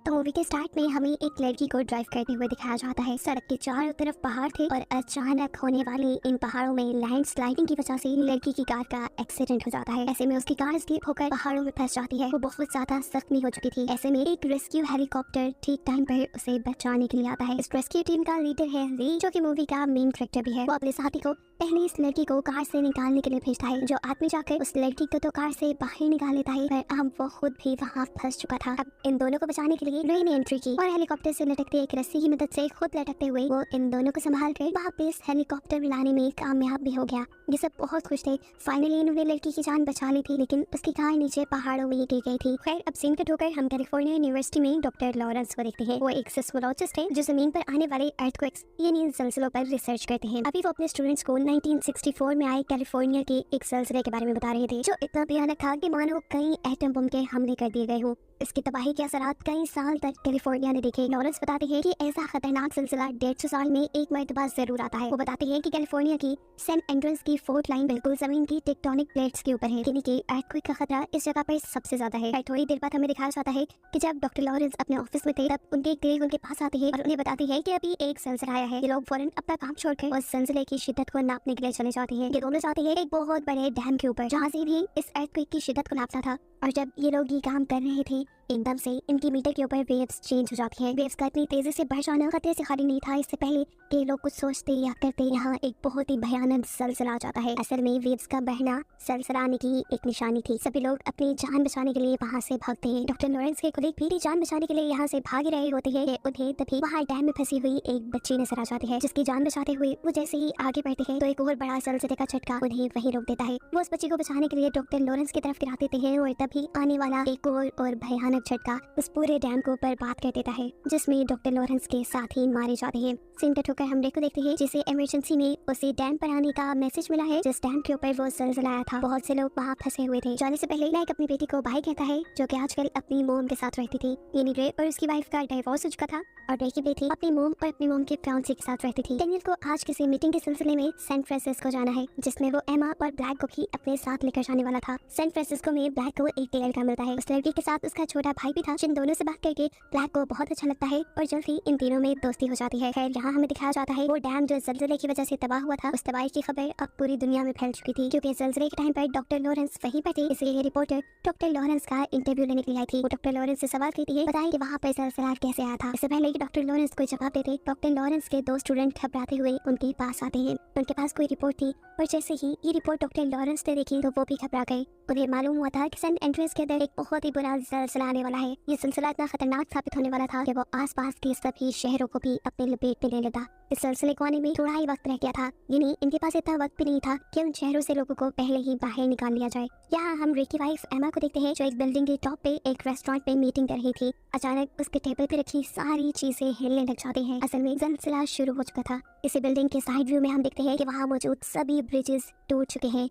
तो मूवी के स्टार्ट में हमें एक लड़की को ड्राइव करते हुए दिखाया जाता है। सड़क के चारों तरफ पहाड़ थे और अचानक होने वाली इन पहाड़ों में लैंडस्लाइडिंग की वजह से लड़की की कार का एक्सीडेंट हो जाता है। ऐसे में उसकी कार स्लिप होकर पहाड़ों में फंस जाती है। वो बहुत ज्यादा जख्मी हो चुकी थी। ऐसे में एक रेस्क्यू हेलीकॉप्टर ठीक टाइम पर उसे बचाने के लिए आता है। इस रेस्क्यू टीम का लीडर है ली, जो कि मूवी का मेन कैरेक्टर भी है। वो अपने साथी को पहले इस लड़की को कार से निकालने के लिए भेजता है। जो आदमी जाकर उस लड़की को तो कार से बाहर निकाल लेता है, पर अब वो खुद भी वहाँ फंस चुका था। अब इन दोनों को बचाने के लिए रे ने एंट्री की और हेलीकॉप्टर से लटकते एक रस्सी की मदद से खुद लटकते हुए वो इन दोनों को संभाल कर वापस हेलीकॉप्टर में लाने में कामयाब भी हो गया। ये सब बहुत खुश थे। फाइनली इन्होंने लड़की की जान बचा ली थी, लेकिन उसकी कार नीचे पहाड़ों में गिर गई थी। खैर, अब सीन कट होकर हम कैलिफोर्निया यूनिवर्सिटी में डॉक्टर लॉरेंस को देखते हैं। वो एक सिस्मोलॉजिस्ट है जो जमीन पर आने वाले अर्थक्वेक्स यानी ज़लज़लों पर रिसर्च करते हैं। अभी वो अपने स्टूडेंट्स को 1964 में आए कैलिफोर्निया के एक ज़लज़ले के बारे में बता रहे थे, जो इतना भयानक था कि मानो कई एटम बम के हमले कर दिए गए हों। इसकी तबाही के असरात कई साल तक कैलिफोर्निया ने देखे। लॉरेंस बताते हैं कि ऐसा खतरनाक सिलसिला 150 साल में एक मरतबा जरूर आता है। वो बताते हैं कि कैलिफोर्निया की सेंट एंड्रयूज की फोर्ट लाइन बिल्कुल जमीन की टेक्टोनिक प्लेट्स के ऊपर है, यानी कि अर्थक्वेक का खतरा इस जगह पर सबसे ज्यादा है। थोड़ी देर बाद हमें दिखाया जाता है कि जब डॉक्टर लॉरेंस अपने ऑफिस में थे, तब उनके एक कलीग उनके पास आते हैं और उन्हें बताते हैं कि अभी एक ज़लज़ला आया है। ये लोग फौरन अपना काम छोड़कर उस ज़लज़ले की शिद्दत को नापने के लिए चले जाते हैं। ये दोनों जाते हैं एक बहुत बड़े डैम के ऊपर, जहाँ से भी इस अर्थक्वेक की शिद्दत को नापता था। और जब ये लोग ये काम कर रहे थे, एकदम से इनकी मीटर के ऊपर वेव्स चेंज हो जाती हैं। वेव्स का इतनी तेजी से बढ़ जाना खतरे से खाली नहीं था। इससे पहले कि लोग कुछ सोचते या करते, यहाँ एक बहुत ही भयानक ज़लज़ला आ जाता है। असल में वेव्स का बढ़ना ज़लज़ला आने की एक निशानी थी। सभी लोग अपनी जान बचाने के लिए वहाँ से भागते हैं। डॉक्टर लॉरेंस के कलीग भी जान बचाने के लिए यहाँ से भाग रहे होते हैं। उन्हें तभी वहाँ डैम में फंसी हुई एक बच्ची नजर आ जाती है, जिसकी जान बचाते हुए वो जैसे ही आगे बढ़ते हैं तो एक और बड़ा ज़लज़ले का झटका उन्हें वहीं रोक देता है। वो उस बच्ची को बचाने के लिए डॉक्टर लॉरेंस की तरफ गिरा देते हैं और तभी आने वाला एक और भयानक झटका उस पूरे डैम को बर्बाद कर देता है, जिसमें डॉक्टर लॉरेंस के साथ ही मारे जाते हैं। सीन कट होकर हम देखो देखते हैं जिसे इमरजेंसी में उसे डैम पर आने का मैसेज मिला है, जिस डैम के ऊपर वो ज़लज़ला आया था। बहुत से लोग वहाँ फंसे हुए थे। जाने से पहले नायक अपनी बेटी को बाय कहता है, जो कि आजकल अपनी मोम के साथ रहती थी, यानी रे और उसकी वाइफ का डिवोर्स हो चुका था और रे की बेटी अपनी मोम और अपनी मोम के फियांसे के साथ रहती थी। डेनियल को आज किसी मीटिंग के सिलसिले में सैन फ्रांसिस्को जाना है, जिसमें वो एमा और ब्लैक को भी अपने साथ लेकर जाने वाला था। सैन फ्रांसिस्को में ब्लैक को एक लड़का मिलता है। उस लड़की के साथ उसका छोटा भाई भी था, जिन दोनों से बात करके ब्लैक को बहुत अच्छा लगता है और जल्द ही इन तीनों में दोस्ती हो जाती है। खैर, यहाँ हमें दिखाया जाता है वो डैम जो ज़लज़ले की वजह से तबाह हुआ था, उस तबाही की खबर अब पूरी दुनिया में फैल चुकी थी, क्योंकि ज़लज़ले के टाइम पर डॉक्टर लॉरेंस वहीं पर थे। इसलिए रिपोर्टर डॉक्टर लॉरेंस का इंटरव्यू लेने के लिए आई थी। वो डॉक्टर लॉरेंस से सवाल करती है, बताएं कि वहाँ पर ज़लज़ला कैसे आया था। इससे पहले कि डॉक्टर लॉरेंस कोई जवाब देते, डॉक्टर लॉरेंस के दो स्टूडेंट घबराते हुए उनके पास आते हैं। उनके पास कोई रिपोर्ट थी और जैसे ही ये रिपोर्ट डॉक्टर लॉरेंस ने देखी तो वो भी घबरा गए। उन्हें मालूम हुआ था कि सेंट एंड्रयूज के अंदर एक बहुत ही बुरा ज़लज़ला आने वाला है। ये सिलसिला इतना खतरनाक साबित होने वाला था कि वो आसपास के सभी शहरों को भी अपने लपेट में ले लेता। इस सिलसिले को आने में थोड़ा ही वक्त रह गया था, यानी इनके पास इतना वक्त भी नहीं था कि उन शहरों से लोगों को पहले ही बाहर निकाल लिया जाए। यहाँ हम रे की वाइफ एमा को देखते हैं, जो एक बिल्डिंग के टॉप पे एक रेस्टोरेंट पे मीटिंग कर रही थी। अचानक उसके टेबल पे रखी सारी चीजें हिलने लग जाती हैं। असल में ज़लज़ला शुरू हो चुका था। इसी बिल्डिंग के साइड व्यू में हम देखते हैं कि वहाँ मौजूद सभी ब्रिजेस टूट चुके हैं।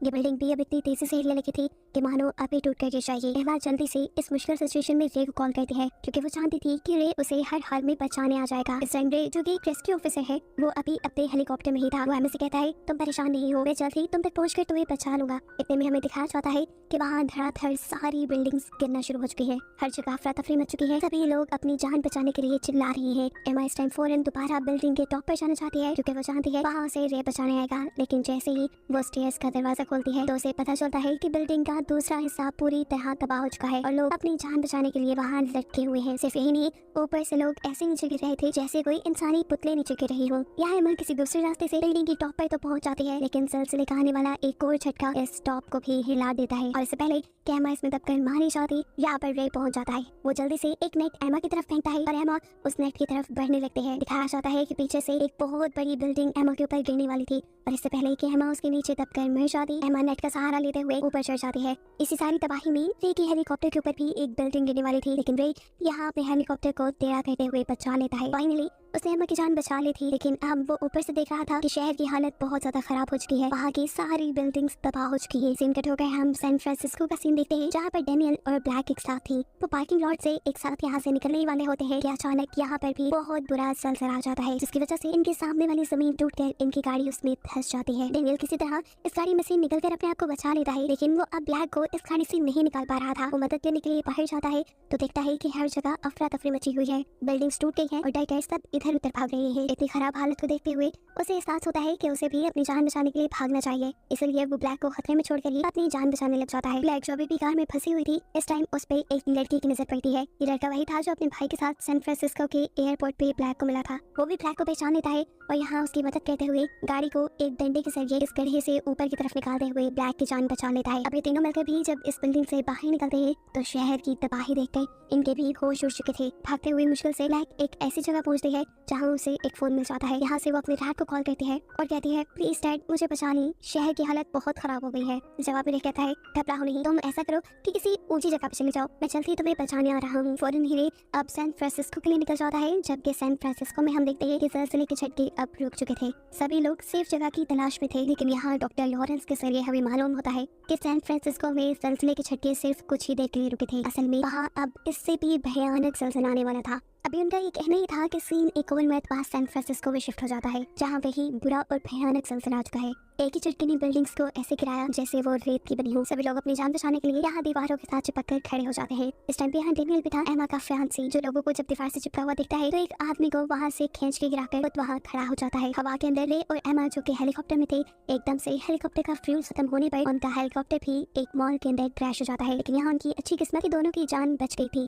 ये बिल्डिंग भी अब इतनी तेजी से हिलने लगी थी कि मानो अभी टूट कर गिर जाएगी। एमा जल्दी से इस मुश्किल सिचुएशन में रे को कॉल करती है, क्योंकि वो चाहती थी कि रे उसे हर हाल में बचाने आ जाएगा। इस टाइम रे, जो कि रेस्क्यू ऑफिसर है, वो अभी अपने हेलीकॉप्टर में ही था। वो एमा से कहता है, तुम परेशान नहीं हो, मैं जल्द ही तुम तक पहुंचकर तुम्हें बचा लूंगा। इतने में हमें दिखाया जाता है कि वहाँ धड़ाधड़ सारी बिल्डिंग्स गिरना शुरू हो चुकी है। हर जगह अफरा तफरी मच चुकी है। सभी लोग अपनी जान बचाने के लिए चिल्ला रही है। एमा इस टाइम फौरन दोबारा बिल्डिंग के टॉप पर जाना चाहती है, क्योंकि वो जानती है वहाँ से रे बचाने आएगा। लेकिन जैसे ही वो स्टेयर्स का दरवाजा खोलती है तो उसे पता चलता है कि बिल्डिंग का दूसरा हिस्सा पूरी तरह तबाह हो चुका है और लोग अपनी जान बचाने के लिए वहाँ लटके हुए हैं। सिर्फ यही नहीं, ऊपर से लोग ऐसे नीचे गिर रहे थे जैसे कोई इंसानी पुतले नीचे गिर रही हो। यहाँ एमा किसी दूसरे रास्ते से बिल्डिंग की टॉप पर तो पहुंच जाती है, लेकिन ज़लज़ले का आने वाला एक और झटका इस टॉप को भी हिला देता है और इससे पहले कि एमा इसमें दबकर मारी जाती, यहाँ पर रे पहुंच जाता है। वो जल्दी से एक नेट एमा की तरफ फेंकता है और एमा उस नेट की तरफ बढ़ने लगते हैं। दिखाया जाता है कि पीछे से एक बहुत बड़ी बिल्डिंग एमा के ऊपर गिरने वाली थी और इससे पहले कि एमा उसके नीचे दबकर मर जाती, एमा नेट का सहारा लेते हुए ऊपर चढ़ जाती है। इसी सारी तबाही में रे की हेलीकॉप्टर के ऊपर भी एक बिल्डिंग गिरने वाली थी, लेकिन रे यहाँ अपने हेलीकॉप्टर को टेढ़ा करते हुए बचा लेता है। फाइनली उसने एमा की जान बचा ली थी, लेकिन अब वो ऊपर से देख रहा था कि शहर की हालत बहुत ज्यादा खराब हो चुकी है। वहाँ की सारी बिल्डिंग्स तबाह हो चुकी है। सीन कट हो गए हम सैन फ्रांसिस्को का सीन देखते हैं, जहाँ पर डेनियल और ब्लैक एक साथ थी। वो पार्किंग लॉट से एक साथ यहाँ से निकलने ही वाले होते हैं कि अचानक यहाँ पर भी बहुत बुरा जलजला आ जाता है, जिसकी वजह से इनके सामने वाली जमीन टूटकर इनकी गाड़ी उसमें धंस जाती है। डेनियल किसी तरह इस गाड़ी में से निकलकर अपने आप को बचा लेता है, लेकिन वो अब ब्लैक को इस गाड़ी से नहीं निकाल पा रहा था। वो मदद लेने के लिए बाहर जाता है तो देखता है कि हर जगह अफरा तफरी मची हुई है, बिल्डिंग्स टूट गई हैं और डाइटर्स सब इधर उधर भाग रहे हैं। इतनी खराब हालत को देखते हुए उसे एहसास होता है कि उसे भी अपनी जान बचाने के लिए भागना चाहिए, इसलिए वो ब्लैक को खतरे में छोड़कर ही अपनी जान बचाने लग जाता है। ब्लैक जो अभी भी कार में फंसी हुई थी, इस टाइम उस पे एक लड़की की नजर पड़ती है। ये लड़का वही था जो अपने भाई के साथ सैन फ्रांसिस्को के एयरपोर्ट पे ब्लैक को मिला था। वो भी ब्लैक को पहचान लेता है और यहाँ उसकी मदद करते हुए गाड़ी को एक डंडे के जरिए इस गड्ढे से ऊपर की तरफ निकालते हुए ब्लैक की जान बचा लेता है। अब ये तीनों मिलकर भी जब इस बिल्डिंग से बाहर निकलते हैं तो शहर की तबाही देखकर इनके भी होश उड़ चुके थे। भागते हुए मुश्किल से ब्लैक एक ऐसी जगह पहुंचती है जहाँ उसे एक फोन मिल जाता है। यहाँ से वो अपने डैड को कॉल करती है और कहती है, प्लीज डैड मुझे बचा ली, शहर की हालत बहुत खराब हो गई है। जवाब में कहता है, घबराओ नहीं, तुम ऐसा करो कि किसी ऊंची जगह पे चले जाओ, मैं जल्दी तुम्हें बचाने आ रहा हूँ। फौरन ही अब सैन फ्रांसिस्को के लिए निकल जाता है, जबकि सैन फ्रांसिस्को में हम देखते हैं कि ज़लज़ले के झटके अब रुक चुके थे। सभी लोग सेफ जगह की तलाश में थे, लेकिन यहाँ डॉक्टर लॉरेंस के जरिए हमें मालूम होता है कि सैन फ्रांसिस्को में ज़लज़ले के झटके सिर्फ कुछ ही देर के लिए रुके थे। असल में वहाँ अब इससे भी भयानक ज़लज़ला आने वाला था। अभी उनका ये कहना ही था कि सीन एक और मरतबा सैन फ्रांसिस्को में शिफ्ट हो जाता है, जहाँ वही बुरा और भयानक ज़लज़ला आ चुका है। एक ही झटके ने बिल्डिंग्स को ऐसे गिराया जैसे वो रेत की बनी हो। सभी लोग अपनी जान बचाने के लिए यहाँ दीवारों के साथ चिपक कर खड़े हो जाते हैं। इस टाइम पे यहाँ डेनियल भी था, एमा का फियांसी, जो लोगों को जब दीवार से चिपका हुआ दिखता है तो एक आदमी को वहाँ से खींच के गिराकर खुद वहाँ खड़ा हो जाता है। हवा के अंदर रे और एमा जो कि हेलीकॉप्टर में थे, एकदम से हेलीकॉप्टर का फ्यूल खत्म होने पर उनका हेलीकॉप्टर भी एक मॉल के अंदर क्रैश हो जाता है, लेकिन यहाँ उनकी अच्छी किस्मत की दोनों की जान बच गई थी।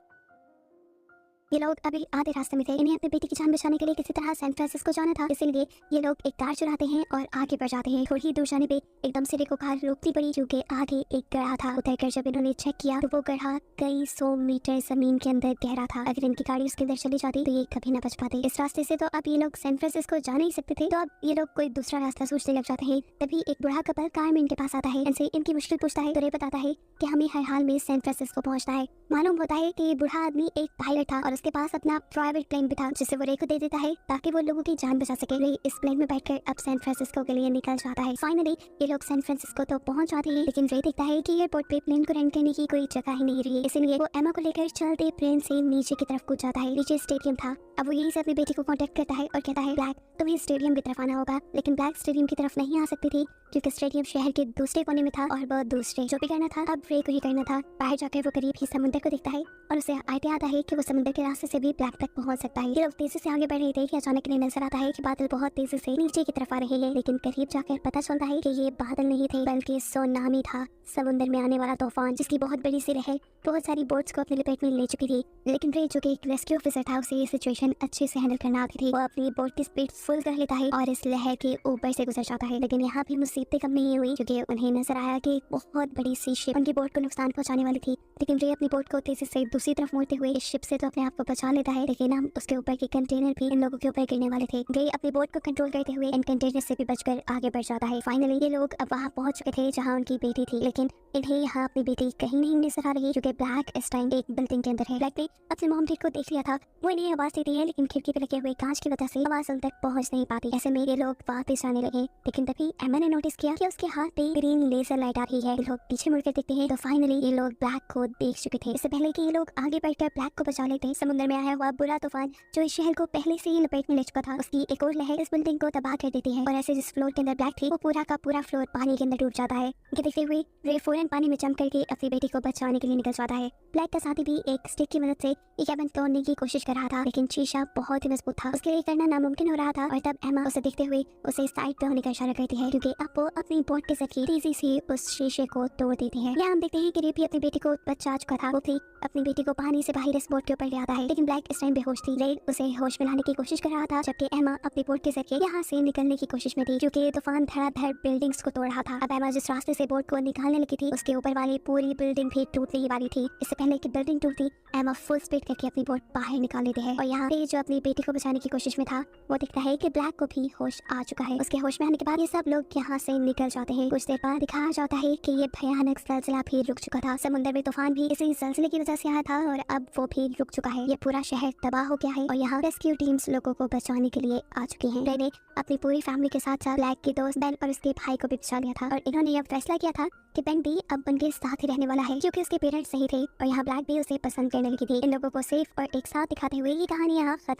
ये लोग अभी आधे रास्ते में थे। इन्हें अपने बेटी की जान बचाने के लिए किसी तरह सैन फ्रांसिस्को जाना था, इसीलिए ये लोग एक कार चुराते हैं और आगे बढ़ जाते हैं। थोड़ी ही दूर जाने पे एकदम से को कार रोकती पड़ी, क्योंकि आगे एक गड्ढा था। उतरकर जब इन्होंने चेक किया तो वो गड्ढा कई 100 मीटर जमीन के अंदर गहरा था। अगर इनकी गाड़ी उसके अंदर चली जाती तो ये कभी न बच पाते। इस रास्ते से तो अब ये लोग सैन फ्रांसिस्को जा नहीं सकते थे, तो अब ये लोग कोई दूसरा रास्ता सोचने लग जाते हैं। तभी एक बूढ़ा कपल कार में इनके पास आता है, इनसे इनकी मुश्किल पूछता है तो रे बताता है कि हमें हर हाल में सैन फ्रांसिस्को पहुंचना है। मालूम होता है कि ये बूढ़ा आदमी एक पायलट था और उसके पास अपना प्राइवेट प्लेन भी था, जिसे वो रे को दे देता है ताकि वो लोगों की जान बचा सके। रे इस प्लेन में बैठकर अब सैन फ्रांसिस्को के लिए निकल जाता है। फाइनली ये लोग सैन फ्रांसिस्को तो पहुंच जाते हैं, लेकिन रे देखता है कि एयरपोर्ट पे प्लेन को रेंट करने की कोई जगह ही नहीं रही, इसलिए वो एमा को लेकर चलते प्लेन से नीचे की तरफ कूद जाता है। नीचे स्टेडियम था। अब वो यही से अपनी बेटी को कांटेक्ट करता है और कहता है, ब्लैक तुम्हें स्टेडियम की तरफ आना होगा। लेकिन ब्लैक स्टेडियम की तरफ नहीं आ सकती थी, क्योंकि स्टेडियम शहर के दूसरे कोने में था और वो दूसरे जो भी करना था अब रे को ही करना था। बाहर जाकर वो करीब ही समुद्र को देखता है और उसे आइडिया आता है कि वो समुद्र के रास्ते से भी ब्लैक तक पहुंच सकता है। ये लोग तेजी से आगे बढ़ रहे थे कि अचानक इन्हें नजर आता है कि बादल बहुत तेजी से नीचे की तरफ आ रहे हैं, लेकिन करीब जाकर पता चलता है कि ये बादल नहीं थे बल्कि सुनामी था, समुद्र में आने वाला तूफान, जिसकी बहुत बड़ी सी लहर बहुत सारी बोट्स को अपने लपेट में ले चुकी थी। लेकिन रे जो कि एक रेस्क्यू ऑफिसर था, उसे ये सिचुएशन अच्छे से हैंडल करना आती थी। वो अपनी बोट की स्पीड फुल कर लेता है और इस लहर के ऊपर से गुजर जाता है। लेकिन यहाँ भी मुसीबतें कम नहीं हुई, क्योंकि उन्हें नजर आया कि एक बहुत बड़ी सी शिप उनकी बोट को नुकसान पहुंचाने वाली थी। लेकिन रे अपनी बोट को तेजी से दूसरी तरफ मोड़ते हुए इस शिप से तो अपने आप को बचा लेता है, लेकिन हम उसके ऊपर के कंटेनर भी इन लोगों के ऊपर गिरने वाले थे। रे अपनी बोट को कंट्रोल करते हुए इन कंटेनर से भी बचकर आगे बढ़ जाता है। फाइनली ये लोग अब वहाँ पहुंच चुके थे जहाँ उनकी बेटी थी, लेकिन इन्हें यहाँ अपनी बेटी कहीं नहीं नजर आ रही, क्योंकि ब्लैक इस टाइम एक बिल्डिंग के अंदर है। ब्लैक ने अपने मॉम डैड को देख लिया था, वो इन्हें आवाज देती है, लेकिन खिड़की पे लगे हुए कांच की वजह से आवाज उन तक पहुंच नहीं पाती। ऐसे में ये लोग वापस आने लगे, लेकिन तभी एमा ने नोटिस किया कि उसके हाथ पे ग्रीन लेजर लाइट आ रही है। लोग पीछे मुड़कर देखते हैं तो फाइनली ये लोग ब्लैक को देख चुके थे। इससे पहले कि ये लोग आगे बढ़कर ब्लैक को बचा लेते, समुद्र में आया हुआ बुरा तूफान जो इस शहर को पहले से ही लपेट में ले चुका था, उसकी एक और लहर इस बिल्डिंग को तबाह कर देती है और ऐसे जिस फ्लोर के अंदर ब्लैक थी वो पूरा का पूरा फ्लोर पानी के अंदर डूब जाता है। ये देखते हुए रे फौरन पानी में जंप करके अपनी बेटी को बचाने के लिए निकल जाता है। ब्लैक का साथी भी एक स्टिक की मदद से ये कैबिन तोड़ने की कोशिश कर रहा था, लेकिन शीशा बहुत ही मजबूत था, उसके लिए करना नामुमकिन हो रहा था। और तब एमा उसे देखते हुए उसे साइड पे होने का इशारा करती है, क्योंकि अब वो अपनी बोट के जरिए तेजी से उस शीशे को तोड़ देती है। यहाँ हम देखते हैं कि रे भी अपनी बेटी को बचा चुका था। वो भी अपनी बेटी को पानी से बाहर इस बोट के ऊपर ले आता है, लेकिन ब्लैक इस टाइम बेहोश थी। रे उसे होश में लाने की कोशिश कर रहा था, जबकि एमा अपनी बोट के जरिए यहाँ से निकलने की कोशिश में थी, क्योंकि तूफान धड़ाधड़ बिल्डिंग्स को तोड़ रहा था। अब एमा जिस रास्ते से बोट को निकालने लगी थी, उसके ऊपर वाली पूरी बिल्डिंग भी टूटने वाली थी। इससे पहले कि बिल्डिंग टूटती, एमा फुल स्पीड करके अपनी बोट बाहर निकाल लेते हैं और यहाँ पे जो अपनी बेटी को बचाने की कोशिश में था वो दिखता है कि ब्लैक को भी होश आ चुका है। उसके होश में आने के बाद ये सब लोग यहाँ से निकल जाते हैं। कुछ देर बाद दिखाया जाता है कि ये भयानक ज़लज़ला भी रुक चुका था। समुद्र में तूफान भी इसी ज़लज़ले की वजह से आया था और अब वो भी रुक चुका है। ये पूरा शहर तबाह हो गया है और यहाँ रेस्क्यू टीम्स लोगों को बचाने के लिए आ चुकी हैं। रेने अपनी पूरी फैमिली के साथ साथ ब्लैक की दोस्त बेन और उसके भाई को भी बचा लिया था और इन्होंने यह फैसला किया था कि बेन भी अब उनके साथ ही रहने वाला है क्योंकि उसके पेरेंट्स सही थे और यहाँ ब्लैक भी उसे पसंद करने लगी थी। इन लोगों को सेफ और एक साथ दिखाते हुए ये कहानी यहाँ खत्म